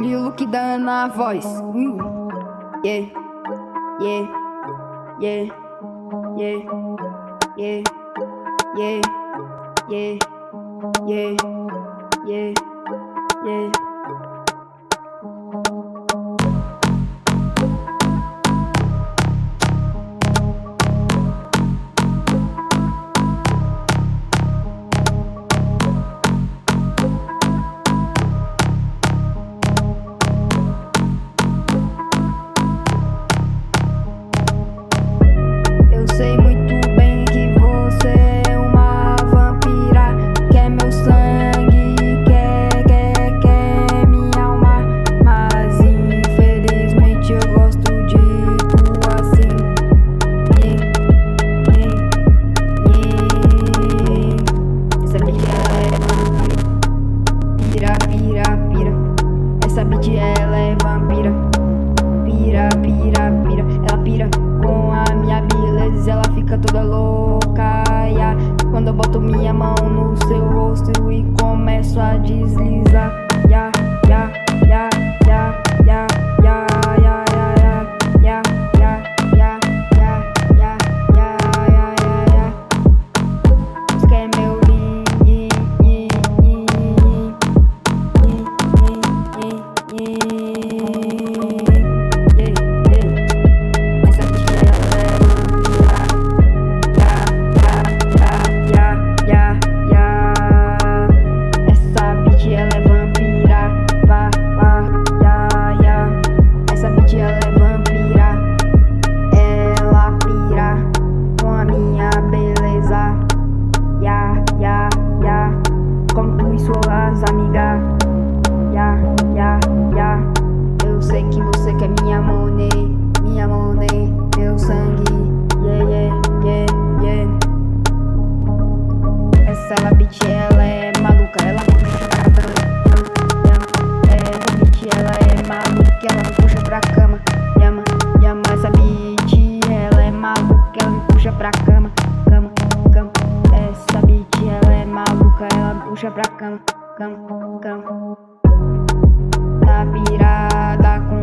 Lilo que dá na voz. Yeah, yeah, yeah, yeah, yeah, yeah, yeah, yeah, yeah, yeah. Eu sei muito bem que você é uma vampira, quer meu sangue, quer minha alma, mas infelizmente eu gosto de tu assim. Essa bitch ela é vampira, pira. Essa bitch ela é vampira, pira. Ela pira com a minha beleza, ela fica toda louca, yeah. Quando eu boto minha mão no seu rosto e começo a deslizar, yeah. Isso que é meu como tu e suas amigas, eu sei que você quer minha money, meu sangue, yeah. Essa bitch ela é maluca, ela me puxa pra cama, essa bitch ela é maluca, ela me puxa pra cama, essa bitch ela é maluca, ela me puxa pra cama, essa bitch ela é maluca, ela me puxa pra cama. Tá virada com